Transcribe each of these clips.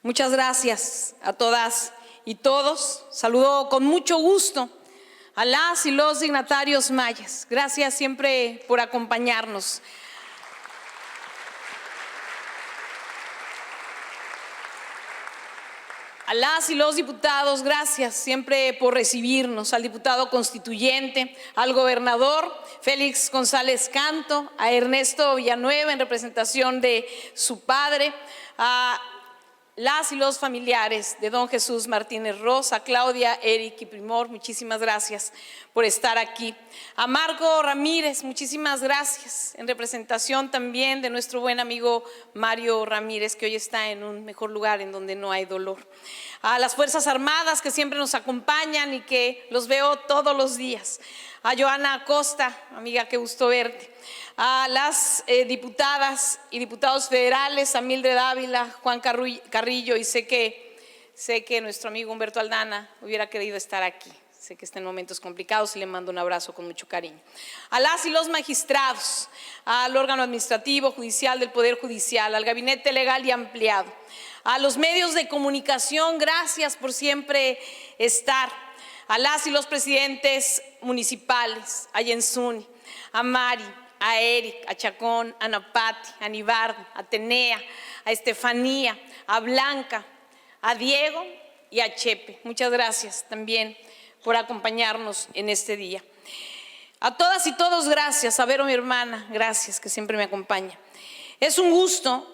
Muchas gracias a todas y todos. Saludo con mucho gusto a las y los dignatarios mayas. Gracias siempre por acompañarnos. A las y los diputados, gracias siempre por recibirnos, al diputado constituyente, al gobernador Félix González Canto, a Ernesto Villanueva en representación de su padre, a las y los familiares de don Jesús Martínez Rosa, Claudia, Eric y Primor, muchísimas gracias por estar aquí. A Marco Ramírez, muchísimas gracias, en representación también de nuestro buen amigo Mario Ramírez, que hoy está en un mejor lugar en donde no hay dolor. A las Fuerzas Armadas que siempre nos acompañan y que los veo todos los días. A Joana Acosta, amiga, qué gusto verte. A las diputadas y diputados federales, a Mildred Ávila, Juan Carrillo, y sé que nuestro amigo Humberto Aldana hubiera querido estar aquí. Sé que está en momentos complicados y le mando un abrazo con mucho cariño. A las y los magistrados, al órgano administrativo, judicial del Poder Judicial, al gabinete legal y ampliado, a los medios de comunicación, gracias por siempre estar. A las y los presidentes municipales, a Yenzuni, a Mari, a Eric, a Chacón, a Napati, a Nibardo, a Atenea, a Estefanía, a Blanca, a Diego y a Chepe. Muchas gracias también por acompañarnos en este día. A todas y todos, gracias. A Vero, mi hermana, gracias, que siempre me acompaña. Es un gusto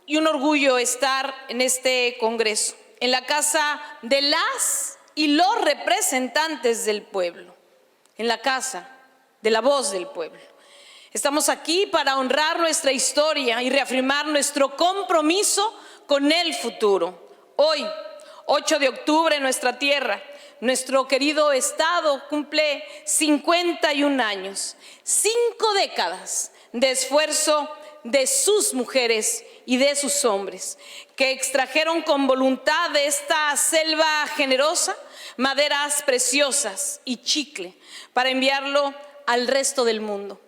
y un orgullo estar en este congreso, en la casa de las y los representantes del pueblo, en la casa de la voz del pueblo. Estamos aquí para honrar nuestra historia y reafirmar nuestro compromiso con el futuro. Hoy, 8 de octubre, nuestra tierra, nuestro querido estado cumple 51 años, 5 décadas de esfuerzo de sus mujeres y de sus hombres, que extrajeron con voluntad de esta selva generosa maderas preciosas y chicle para enviarlo al resto del mundo,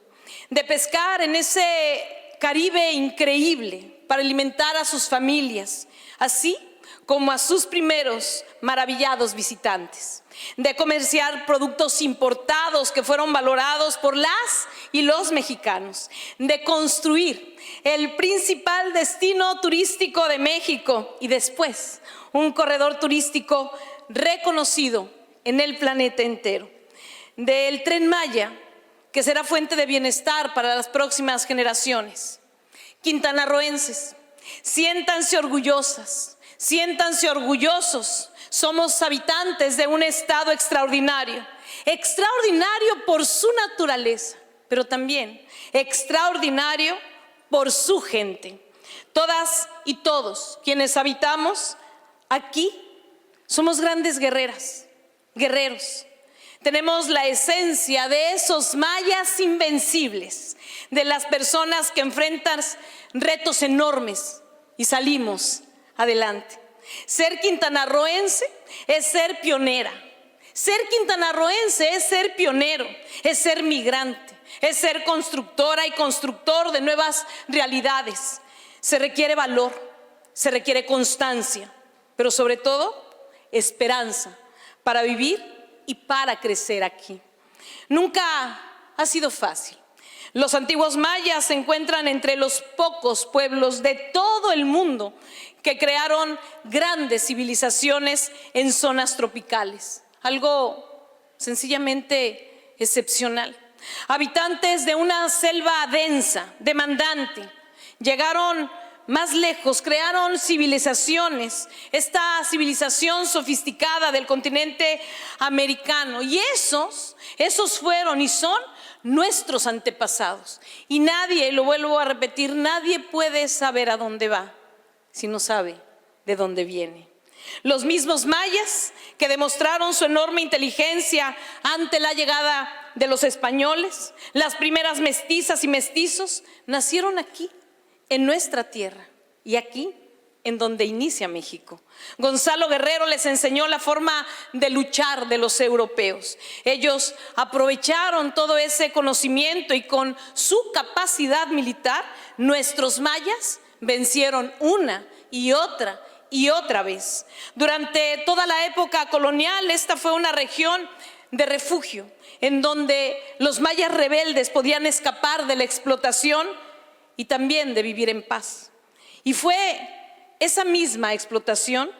de pescar en ese Caribe increíble para alimentar a sus familias, así como a sus primeros maravillados visitantes, de comerciar productos importados que fueron valorados por las y los mexicanos, de construir el principal destino turístico de México y después un corredor turístico reconocido en el planeta entero, del Tren Maya, que será fuente de bienestar para las próximas generaciones. Quintanarroenses, siéntanse orgullosas, siéntanse orgullosos. Somos habitantes de un estado extraordinario, extraordinario por su naturaleza, pero también extraordinario por su gente. Todas y todos quienes habitamos aquí somos grandes guerreras, guerreros. Tenemos la esencia de esos mayas invencibles, de las personas que enfrentan retos enormes y salimos adelante. Ser quintanarroense es ser pionera. Ser quintanarroense es ser pionero, es ser migrante, es ser constructora y constructor de nuevas realidades. Se requiere valor, se requiere constancia, pero sobre todo esperanza para vivir y para crecer aquí. Nunca ha sido fácil. Los antiguos mayas se encuentran entre los pocos pueblos de todo el mundo que crearon grandes civilizaciones en zonas tropicales. Algo sencillamente excepcional. Habitantes de una selva densa, demandante, llegaron más lejos, crearon civilizaciones, esta civilización sofisticada del continente americano, y esos fueron y son nuestros antepasados. Y nadie, lo vuelvo a repetir, nadie puede saber a dónde va si no sabe de dónde viene. Los mismos mayas que demostraron su enorme inteligencia ante la llegada de los españoles, las primeras mestizas y mestizos, nacieron aquí, en nuestra tierra, y aquí en donde inicia México. Gonzalo Guerrero les enseñó la forma de luchar de los europeos. Ellos aprovecharon todo ese conocimiento y con su capacidad militar, nuestros mayas vencieron una y otra y otra vez. Durante toda la época colonial, esta fue una región de refugio, en donde los mayas rebeldes podían escapar de la explotación y también de vivir en paz. Y fue esa misma explotación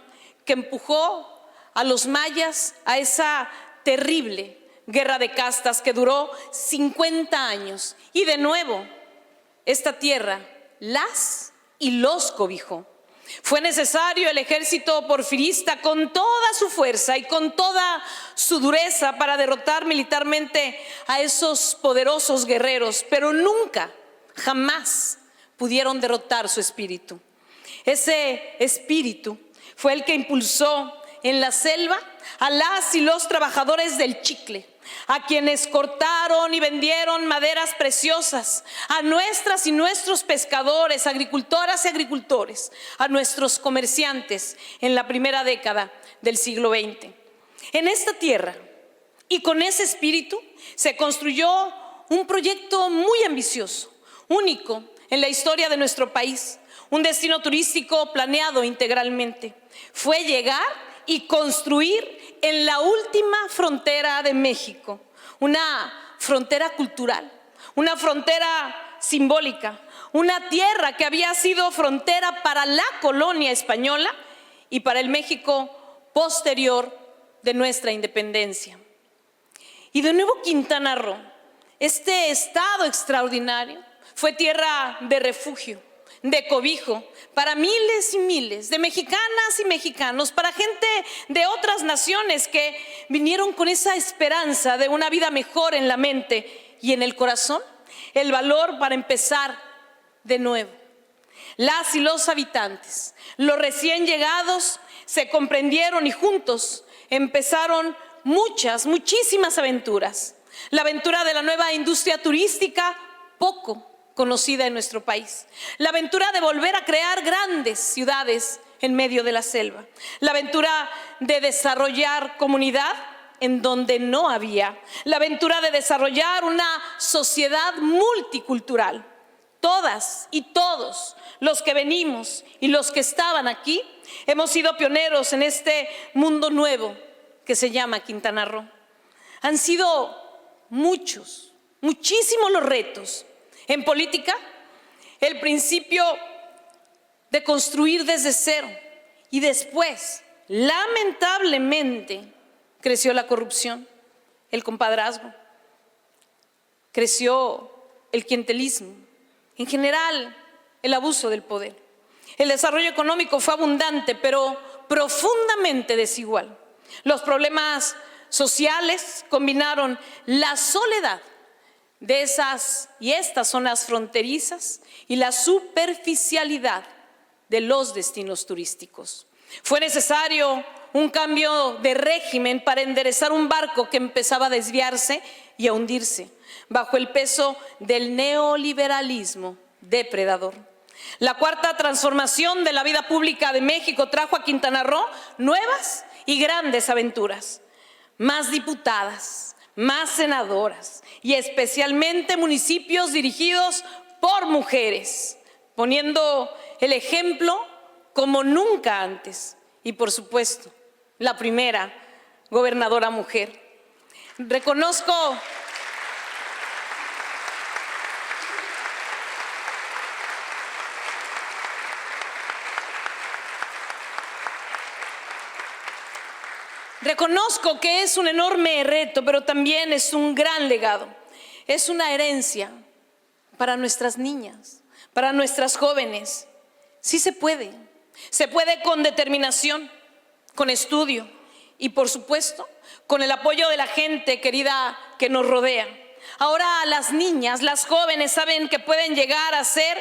que empujó a los mayas a esa terrible guerra de castas que duró 50 años. Y de nuevo, esta tierra las y los cobijó. Fue necesario el ejército porfirista con toda su fuerza y con toda su dureza para derrotar militarmente a esos poderosos guerreros, pero nunca, jamás pudieron derrotar su espíritu. Ese espíritu fue el que impulsó en la selva a las y los trabajadores del chicle, a quienes cortaron y vendieron maderas preciosas, a nuestras y nuestros pescadores, agricultoras y agricultores, a nuestros comerciantes en la primera década del siglo XX. En esta tierra y con ese espíritu se construyó un proyecto muy ambicioso, único en la historia de nuestro país, un destino turístico planeado integralmente. Fue llegar y construir en la última frontera de México, una frontera cultural, una frontera simbólica, una tierra que había sido frontera para la colonia española y para el México posterior de nuestra independencia. Y de nuevo Quintana Roo, este estado extraordinario, fue tierra de refugio, de cobijo para miles y miles de mexicanas y mexicanos, para gente de otras naciones que vinieron con esa esperanza de una vida mejor en la mente y en el corazón, el valor para empezar de nuevo. Las y los habitantes, los recién llegados, se comprendieron y juntos empezaron muchísimas aventuras. La aventura de la nueva industria turística, poco conocida en nuestro país. La aventura de volver a crear grandes ciudades en medio de la selva. La aventura de desarrollar comunidad en donde no había. La aventura de desarrollar una sociedad multicultural. Todas y todos los que venimos y los que estaban aquí hemos sido pioneros en este mundo nuevo que se llama Quintana Roo. Han sido muchísimos los retos. En política, el principio de construir desde cero y después, lamentablemente, creció la corrupción, el compadrazgo, creció el clientelismo, en general el abuso del poder. El desarrollo económico fue abundante, pero profundamente desigual. Los problemas sociales combinaron la soledad de esas y estas zonas fronterizas y la superficialidad de los destinos turísticos. Fue necesario un cambio de régimen para enderezar un barco que empezaba a desviarse y a hundirse bajo el peso del neoliberalismo depredador. La cuarta transformación de la vida pública de México trajo a Quintana Roo nuevas y grandes aventuras, más diputadas, más senadoras y especialmente municipios dirigidos por mujeres, poniendo el ejemplo como nunca antes. Y por supuesto, la primera gobernadora mujer. Reconozco que es un enorme reto, pero también es un gran legado. Es una herencia para nuestras niñas, para nuestras jóvenes. Sí se puede con determinación, con estudio y por supuesto con el apoyo de la gente querida que nos rodea. Ahora las niñas, las jóvenes saben que pueden llegar a ser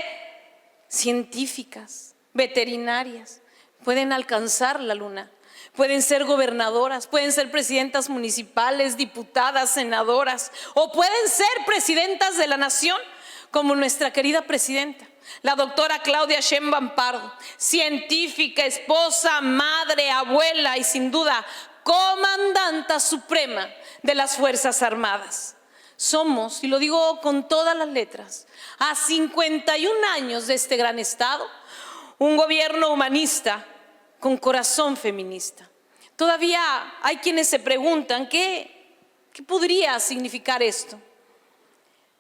científicas, veterinarias, pueden alcanzar la luna. Pueden ser gobernadoras, pueden ser presidentas municipales, diputadas, senadoras, o pueden ser presidentas de la nación, como nuestra querida presidenta, la doctora Claudia Sheinbaum Pardo, científica, esposa, madre, abuela y sin duda comandanta suprema de las Fuerzas Armadas. Somos, y lo digo con todas las letras, a 51 años de este gran estado, un gobierno humanista con corazón feminista. Todavía hay quienes se preguntan ¿qué podría significar esto?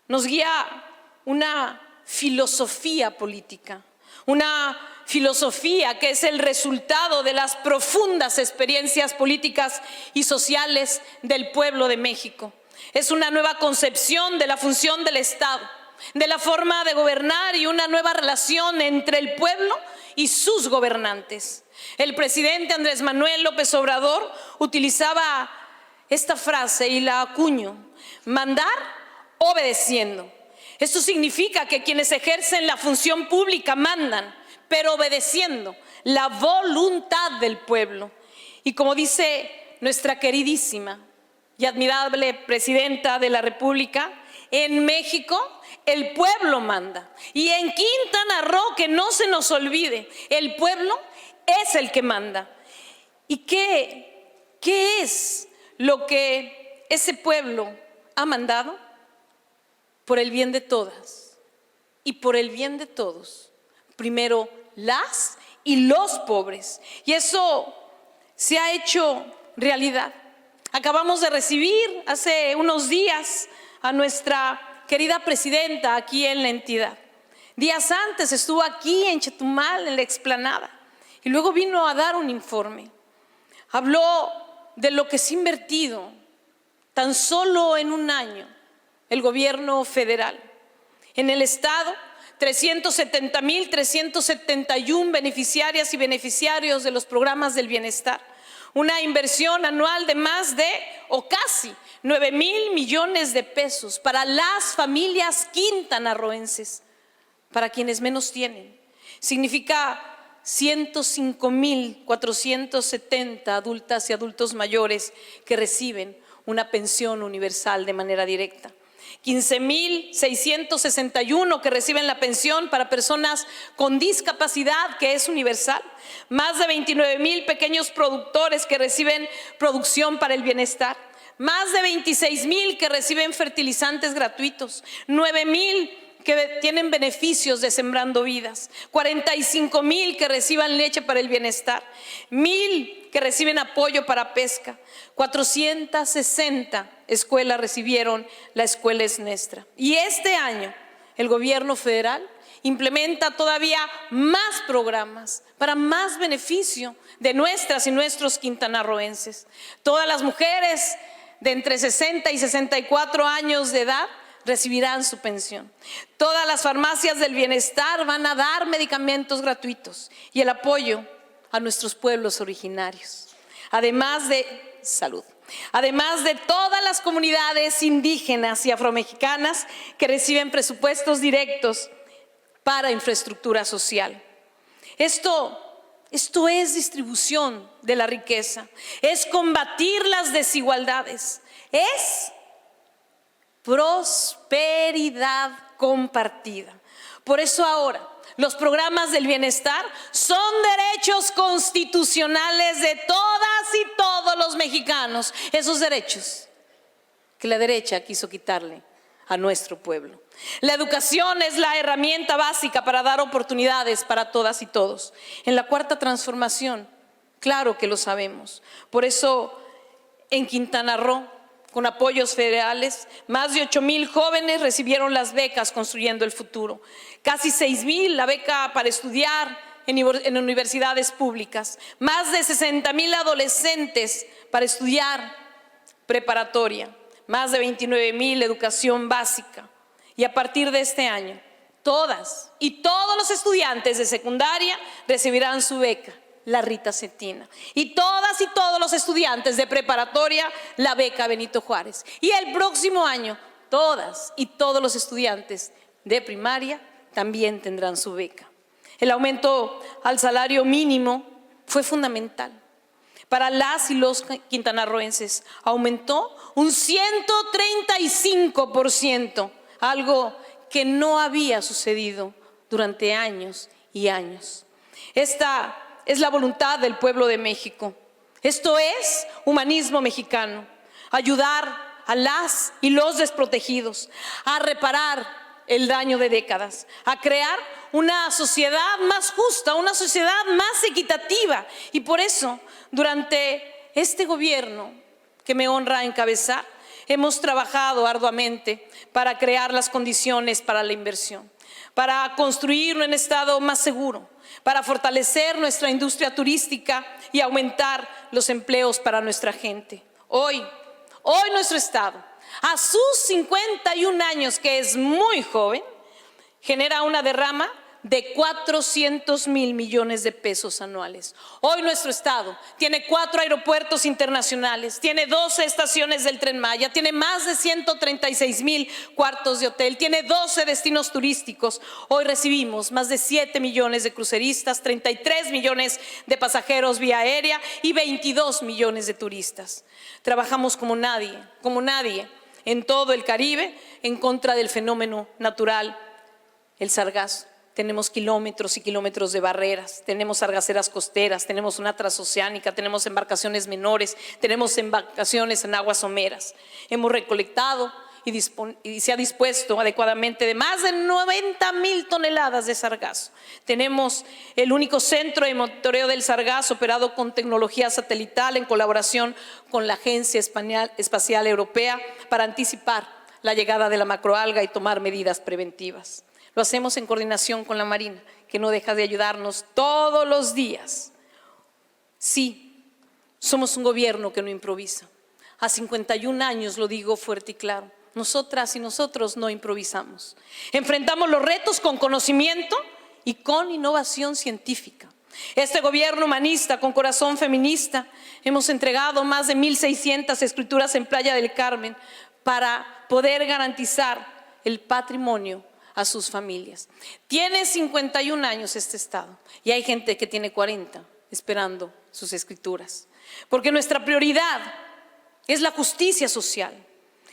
Nos guía una filosofía política, una filosofía que es el resultado de las profundas experiencias políticas y sociales del pueblo de México. Es una nueva concepción de la función del Estado, de la forma de gobernar y una nueva relación entre el pueblo y sus gobernantes. El presidente Andrés Manuel López Obrador utilizaba esta frase y la acuñó: mandar obedeciendo. Esto significa que quienes ejercen la función pública mandan, pero obedeciendo la voluntad del pueblo. Y como dice nuestra queridísima y admirable Presidenta de la República, en México el pueblo manda. Y en Quintana Roo, que no se nos olvide, el pueblo es el que manda. ¿Y qué es lo que ese pueblo ha mandado? Por el bien de todas y por el bien de todos. Primero las y los pobres. Y eso se ha hecho realidad. Acabamos de recibir hace unos días a nuestra querida presidenta aquí en la entidad. Días antes estuvo aquí en Chetumal, en la explanada, y luego vino a dar un informe. Habló de lo que se ha invertido tan solo en un año el gobierno federal. En el estado, 370,371 beneficiarias y beneficiarios de los programas del bienestar. Una inversión anual de más de o casi 9,000 millones de pesos para las familias quintanarroenses, para quienes menos tienen. Significa 105,470 adultas y adultos mayores que reciben una pensión universal de manera directa. 15,661 que reciben la pensión para personas con discapacidad, que es universal. Más de 29,000 pequeños productores que reciben producción para el bienestar. Más de 26,000 que reciben fertilizantes gratuitos. 9,000 que tienen beneficios de Sembrando Vidas. 45,000 que reciban leche para el bienestar. 1,000 que reciben apoyo para pesca. 460 escuelas recibieron la escuela Snestra. Y este año el gobierno federal implementa todavía más programas para más beneficio de nuestras y nuestros quintanarroenses. Todas las mujeres de entre 60 y 64 años de edad recibirán su pensión. Todas las farmacias del bienestar van a dar medicamentos gratuitos y el apoyo a nuestros pueblos originarios. Además de salud. Además de todas las comunidades indígenas y afromexicanas que reciben presupuestos directos para infraestructura social. Esto es distribución de la riqueza, es combatir las desigualdades, es prosperidad compartida. Por eso ahora los programas del bienestar son derechos constitucionales de todas y todos los mexicanos. Esos derechos que la derecha quiso quitarle a nuestro pueblo. La educación es la herramienta básica para dar oportunidades para todas y todos. En la cuarta transformación, claro que lo sabemos. Por eso en Quintana Roo, con apoyos federales, más de 8,000 jóvenes recibieron las becas Construyendo el Futuro. Casi 6,000 la beca para estudiar en universidades públicas. Más de 60,000 adolescentes para estudiar preparatoria. Más de 29,000 educación básica. Y a partir de este año, todas y todos los estudiantes de secundaria recibirán su beca, la Rita Cetina. Y todas y todos los estudiantes de preparatoria, la beca Benito Juárez. Y el próximo año, todas y todos los estudiantes de primaria también tendrán su beca. El aumento al salario mínimo fue fundamental. Para las y los quintanarroenses aumentó un 135%, algo que no había sucedido durante años y años. Esta es la voluntad del pueblo de México. Esto es humanismo mexicano, ayudar a las y los desprotegidos, a reparar el daño de décadas, a crear una sociedad más justa, una sociedad más equitativa. Y por eso, durante este gobierno que me honra encabezar, hemos trabajado arduamente para crear las condiciones para la inversión, para construir un estado más seguro, para fortalecer nuestra industria turística y aumentar los empleos para nuestra gente. Hoy nuestro estado, a sus 51 años, que es muy joven, genera una derrama de 400,000 millones de pesos anuales. Hoy nuestro estado tiene 4 aeropuertos internacionales, tiene 12 estaciones del Tren Maya, tiene más de 136,000 cuartos de hotel, tiene 12 destinos turísticos. Hoy recibimos más de 7 millones de cruceristas, 33 millones de pasajeros vía aérea y 22 millones de turistas. Trabajamos como nadie en todo el Caribe en contra del fenómeno natural, el sargazo. Tenemos kilómetros y kilómetros de barreras, tenemos sargaceras costeras, tenemos una transoceánica, tenemos embarcaciones menores, tenemos embarcaciones en aguas someras. Hemos recolectado y se ha dispuesto adecuadamente de más de 90,000 toneladas de sargazo. Tenemos el único centro de monitoreo del sargazo operado con tecnología satelital en colaboración con la Agencia Espacial Europea para anticipar la llegada de la macroalga y tomar medidas preventivas. Lo hacemos en coordinación con la Marina, que no deja de ayudarnos todos los días. Sí, somos un gobierno que no improvisa. A 51 años lo digo fuerte y claro. Nosotras y nosotros no improvisamos. Enfrentamos los retos con conocimiento y con innovación científica. Este gobierno humanista con corazón feminista, hemos entregado más de 1,600 escrituras en Playa del Carmen para poder garantizar el patrimonio a sus familias. Tiene 51 años este estado y hay gente que tiene 40 esperando sus escrituras, porque nuestra prioridad es la justicia social,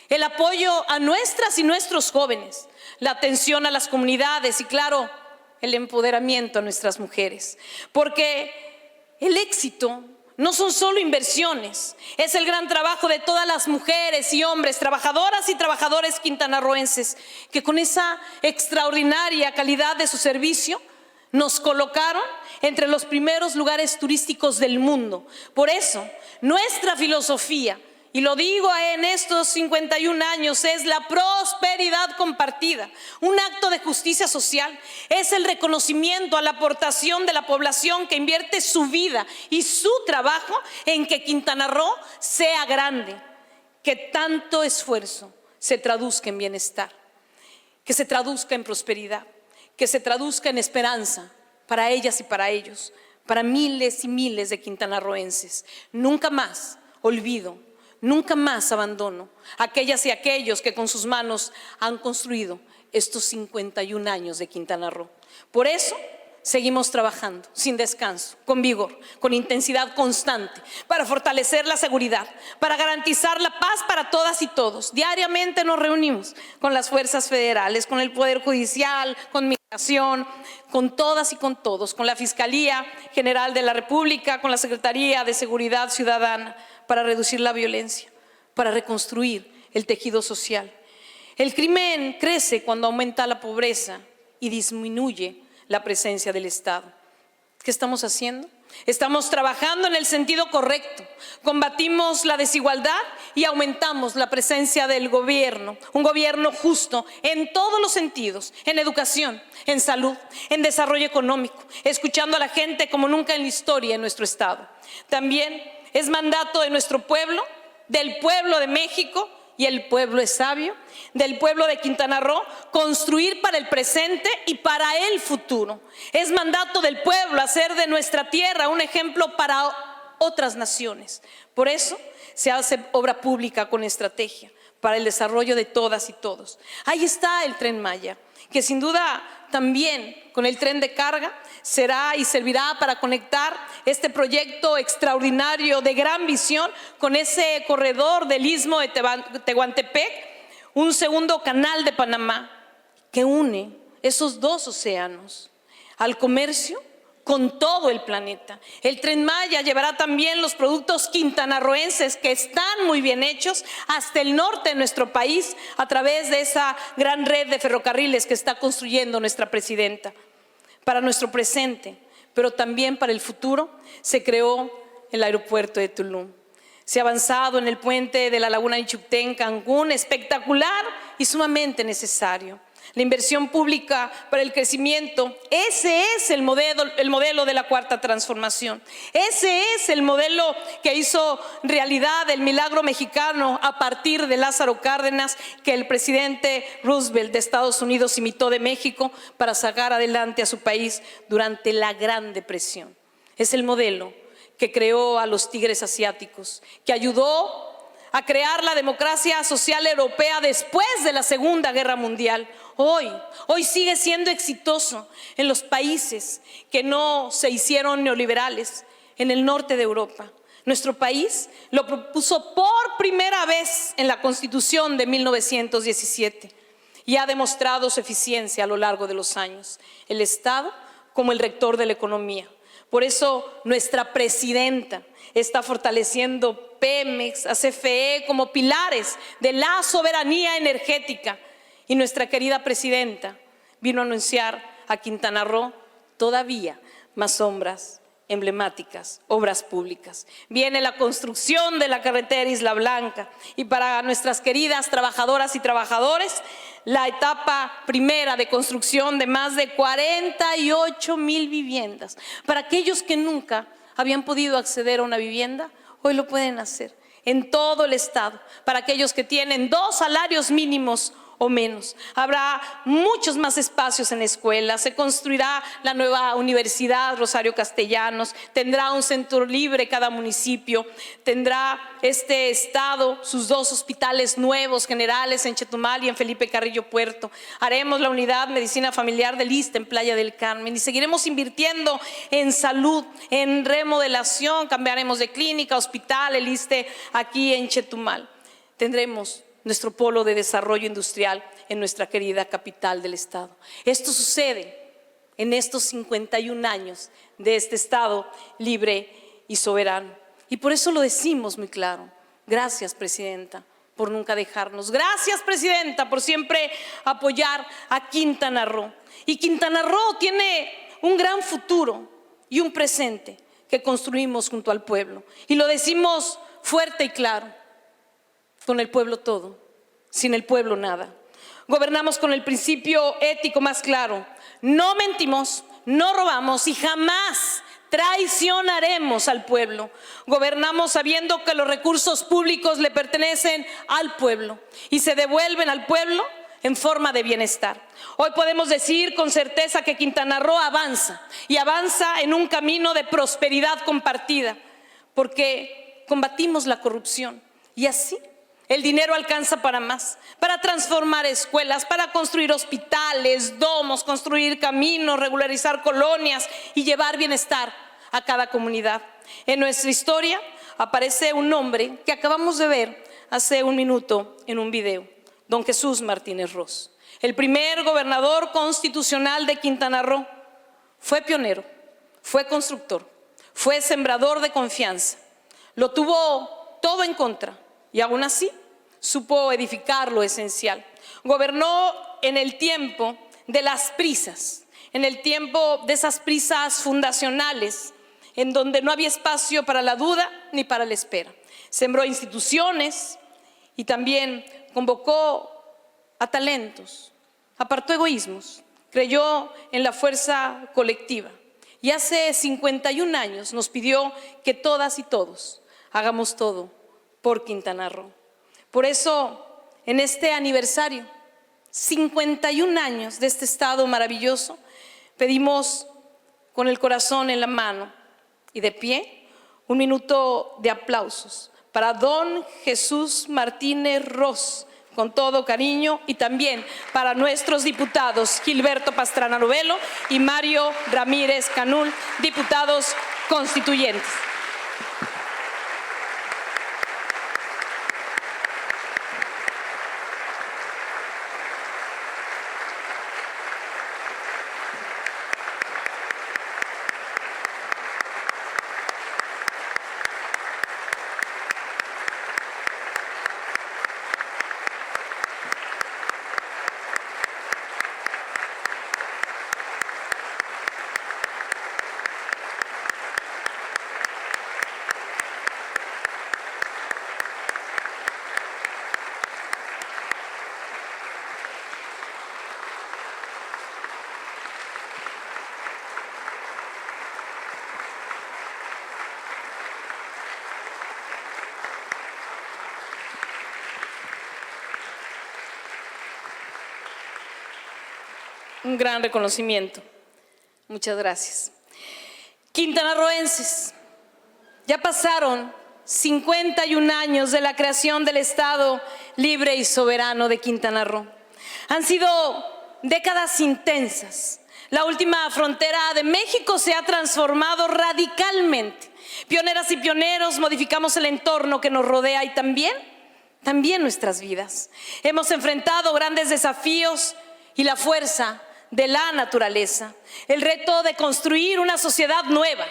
el apoyo a nuestras y nuestros jóvenes, la atención a las comunidades y, claro, el empoderamiento a nuestras mujeres, porque el éxito no son solo inversiones, es el gran trabajo de todas las mujeres y hombres, trabajadoras y trabajadores quintanarroenses, que con esa extraordinaria calidad de su servicio nos colocaron entre los primeros lugares turísticos del mundo. Por eso, nuestra filosofía, y lo digo en estos 51 años, es la prosperidad compartida. Un acto de justicia social es el reconocimiento a la aportación de la población que invierte su vida y su trabajo en que Quintana Roo sea grande, que tanto esfuerzo se traduzca en bienestar, que se traduzca en prosperidad, que se traduzca en esperanza para ellas y para ellos, para miles y miles de quintanarroenses. Nunca más olvido, nunca más abandono a aquellas y aquellos que con sus manos han construido estos 51 años de Quintana Roo. Por eso seguimos trabajando sin descanso, con vigor, con intensidad constante, para fortalecer la seguridad, para garantizar la paz para todas y todos. Diariamente nos reunimos con las fuerzas federales, con el Poder Judicial, con Migración, con todas y con todos, con la Fiscalía General de la República, con la Secretaría de Seguridad Ciudadana, para reducir la violencia, para reconstruir el tejido social. El crimen crece cuando aumenta la pobreza y disminuye la presencia del Estado. ¿Qué estamos haciendo? Estamos trabajando en el sentido correcto. Combatimos la desigualdad y aumentamos la presencia del gobierno, un gobierno justo en todos los sentidos, en educación, en salud, en desarrollo económico, escuchando a la gente como nunca en la historia en nuestro estado. También es mandato de nuestro pueblo, del pueblo de México, y el pueblo es sabio, del pueblo de Quintana Roo, construir para el presente y para el futuro. Es mandato del pueblo hacer de nuestra tierra un ejemplo para otras naciones. Por eso se hace obra pública con estrategia para el desarrollo de todas y todos. Ahí está el Tren Maya, que sin duda también con el tren de carga será y servirá para conectar este proyecto extraordinario de gran visión con ese corredor del Istmo de Tehuantepec, un segundo canal de Panamá que une esos dos océanos al comercio con todo el planeta. El Tren Maya llevará también los productos quintanarroenses que están muy bien hechos hasta el norte de nuestro país a través de esa gran red de ferrocarriles que está construyendo nuestra presidenta. Para nuestro presente, pero también para el futuro, se creó el aeropuerto de Tulum. Se ha avanzado en el puente de la Laguna Nichupté en Cancún, espectacular y sumamente necesario. La inversión pública para el crecimiento, ese es el modelo de la Cuarta Transformación. Ese es el modelo que hizo realidad el milagro mexicano a partir de Lázaro Cárdenas, que el presidente Roosevelt de Estados Unidos imitó de México para sacar adelante a su país durante la Gran Depresión. Es el modelo que creó a los tigres asiáticos, que ayudó a crear la democracia social europea después de la Segunda Guerra Mundial. Hoy sigue siendo exitoso en los países que no se hicieron neoliberales, en el norte de Europa. Nuestro país lo propuso por primera vez en la Constitución de 1917 y ha demostrado su eficiencia a lo largo de los años. El Estado como el rector de la economía. Por eso nuestra presidenta está fortaleciendo Pemex, a CFE como pilares de la soberanía energética. Y nuestra querida presidenta vino a anunciar a Quintana Roo todavía más obras emblemáticas, obras públicas. Viene la construcción de la carretera Isla Blanca y para nuestras queridas trabajadoras y trabajadores, la etapa primera de construcción de más de 48,000 viviendas. Para aquellos que nunca habían podido acceder a una vivienda, hoy lo pueden hacer en todo el estado. Para aquellos que tienen 2 salarios mínimos o menos. Habrá muchos más espacios en escuelas, se construirá la nueva Universidad Rosario Castellanos, tendrá un centro libre cada municipio, tendrá este estado sus 2 hospitales nuevos generales en Chetumal y en Felipe Carrillo Puerto. Haremos la unidad medicina familiar del ISSSTE en Playa del Carmen y seguiremos invirtiendo en salud, en remodelación, cambiaremos de clínica, hospital, el ISSSTE aquí en Chetumal. Tendremos nuestro polo de desarrollo industrial en nuestra querida capital del estado. Esto sucede en estos 51 años de este estado libre y soberano. Y por eso lo decimos muy claro. Gracias, presidenta, por nunca dejarnos. Gracias, presidenta, por siempre apoyar a Quintana Roo. Y Quintana Roo tiene un gran futuro y un presente que construimos junto al pueblo. Y lo decimos fuerte y claro. Con el pueblo todo, sin el pueblo nada. Gobernamos con el principio ético más claro: no mentimos, no robamos y jamás traicionaremos al pueblo. Gobernamos sabiendo que los recursos públicos le pertenecen al pueblo y se devuelven al pueblo en forma de bienestar. Hoy podemos decir con certeza que Quintana Roo avanza y avanza en un camino de prosperidad compartida, porque combatimos la corrupción y así el dinero alcanza para más, para transformar escuelas, para construir hospitales, domos, construir caminos, regularizar colonias y llevar bienestar a cada comunidad. En nuestra historia aparece un nombre que acabamos de ver hace un minuto en un video: don Jesús Martínez Ros, el primer gobernador constitucional de Quintana Roo. Fue pionero, fue constructor, fue sembrador de confianza. Lo tuvo todo en contra y aún así supo edificar lo esencial. Gobernó en el tiempo de las prisas, en el tiempo de esas prisas fundacionales, en donde no había espacio para la duda ni para la espera. Sembró instituciones y también convocó a talentos, apartó egoísmos, creyó en la fuerza colectiva y hace 51 años nos pidió que todas y todos hagamos todo por Quintana Roo. Por eso, en este aniversario, 51 años de este estado maravilloso, pedimos con el corazón en la mano y de pie un minuto de aplausos para don Jesús Martínez Ros, con todo cariño, y también para nuestros diputados Gilberto Pastrana Novelo y Mario Ramírez Canul, diputados constituyentes. un gran reconocimiento. Muchas gracias. Quintanarroenses, ya pasaron 51 años de la creación del Estado libre y soberano de Quintana Roo. Han sido décadas intensas. La última frontera de México se ha transformado radicalmente. Pioneras y pioneros modificamos el entorno que nos rodea y también nuestras vidas. Hemos enfrentado grandes desafíos y la fuerza de la naturaleza, el reto de construir una sociedad nueva.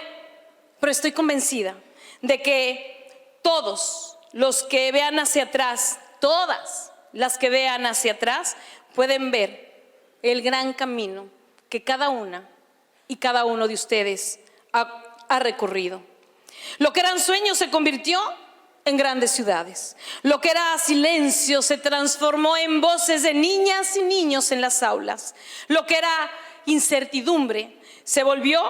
Pero estoy convencida de que todos los que vean hacia atrás, todas las que vean hacia atrás, pueden ver el gran camino que cada una y cada uno de ustedes ha recorrido. Lo que eran sueños se convirtió en grandes ciudades. Lo que era silencio se transformó en voces de niñas y niños en las aulas. Lo que era incertidumbre se volvió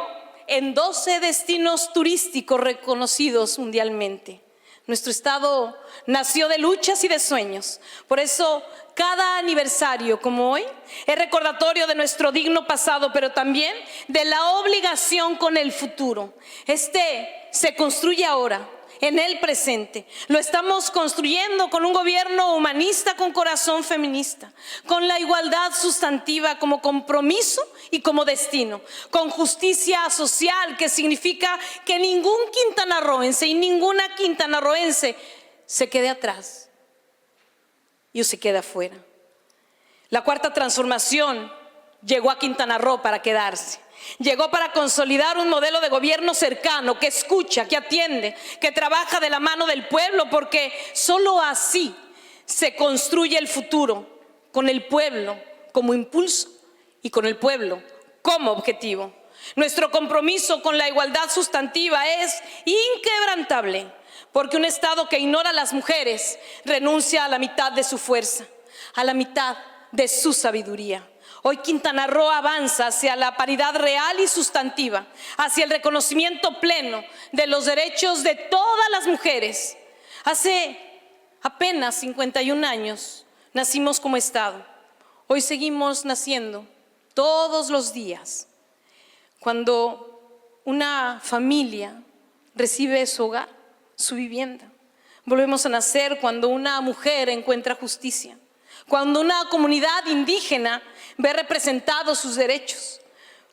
en 12 destinos turísticos reconocidos mundialmente. Nuestro estado nació de luchas y de sueños. Por eso, cada aniversario como hoy es recordatorio de nuestro digno pasado, pero también de la obligación con el futuro. Este se construye ahora, en el presente. Lo estamos construyendo con un gobierno humanista con corazón feminista, con la igualdad sustantiva como compromiso y como destino, con justicia social, que significa que ningún quintanarroense y ninguna quintanarroense se quede atrás y se quede afuera. La cuarta transformación llegó a Quintana Roo para quedarse. Llegó para consolidar un modelo de gobierno cercano, que escucha, que atiende, que trabaja de la mano del pueblo, porque solo así se construye el futuro, con el pueblo como impulso y con el pueblo como objetivo. Nuestro compromiso con la igualdad sustantiva es inquebrantable, porque un Estado que ignora a las mujeres renuncia a la mitad de su fuerza, a la mitad de su sabiduría. Hoy Quintana Roo avanza hacia la paridad real y sustantiva, hacia el reconocimiento pleno de los derechos de todas las mujeres. Hace apenas 51 años nacimos como Estado. Hoy seguimos naciendo todos los días. Cuando una familia recibe su hogar, su vivienda. Volvemos a nacer cuando una mujer encuentra justicia. Cuando una comunidad indígena ve representados sus derechos,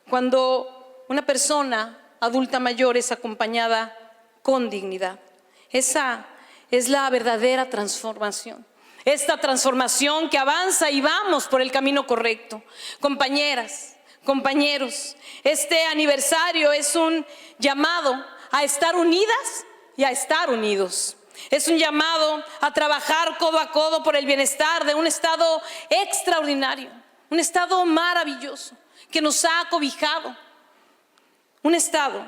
cuando una persona adulta mayor es acompañada con dignidad. Esa es la verdadera transformación. Esta transformación que avanza y vamos por el camino correcto. Compañeras, compañeros, este aniversario es un llamado a estar unidas y a estar unidos. Es un llamado a trabajar codo a codo por el bienestar de un Estado extraordinario, un Estado maravilloso que nos ha cobijado, un Estado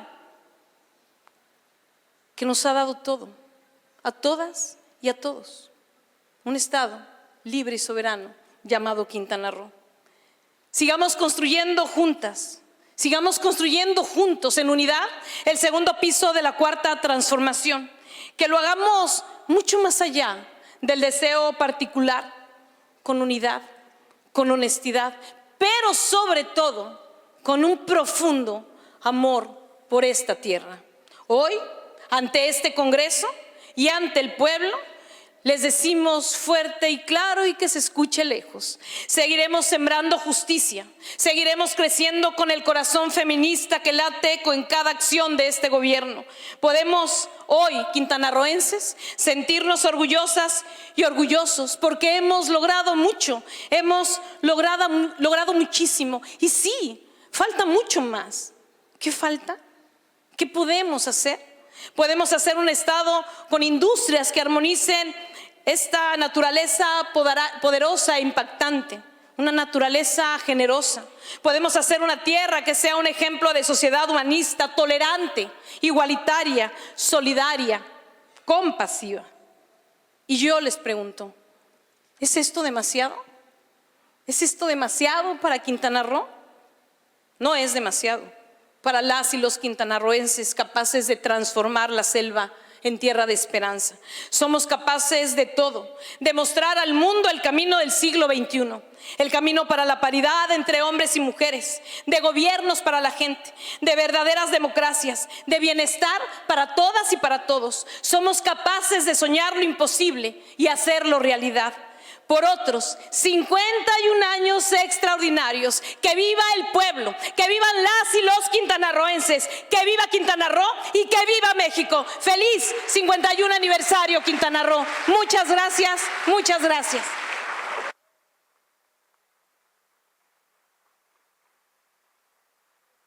que nos ha dado todo, a todas y a todos, un Estado libre y soberano llamado Quintana Roo. Sigamos construyendo juntas, sigamos construyendo juntos en unidad el segundo piso de la cuarta transformación. Que lo hagamos mucho más allá del deseo particular, con unidad, con honestidad, pero sobre todo con un profundo amor por esta tierra. Hoy, ante este Congreso y ante el pueblo, les decimos fuerte y claro y que se escuche lejos. Seguiremos sembrando justicia, seguiremos creciendo con el corazón feminista que late eco en cada acción de este gobierno. Podemos hoy, quintanarroenses, sentirnos orgullosas y orgullosos porque hemos logrado mucho, hemos logrado muchísimo. Y sí, falta mucho más. ¿Qué falta? ¿Qué podemos hacer? Podemos hacer un Estado con industrias que armonicen esta naturaleza poderosa e impactante, una naturaleza generosa. Podemos hacer una tierra que sea un ejemplo de sociedad humanista, tolerante, igualitaria, solidaria, compasiva. Y yo les pregunto, ¿es esto demasiado? ¿Es esto demasiado para Quintana Roo? No es demasiado para las y los quintanarroenses capaces de transformar la selva en tierra de esperanza. Somos capaces de todo, de mostrar al mundo el camino del siglo XXI, el camino para la paridad entre hombres y mujeres, de gobiernos para la gente, de verdaderas democracias, de bienestar para todas y para todos. Somos capaces de soñar lo imposible y hacerlo realidad. Por otros 51 años extraordinarios, que viva el pueblo, que vivan las y los quintanarroenses, que viva Quintana Roo y que viva México. Feliz 51 aniversario, Quintana Roo. Muchas gracias, muchas gracias.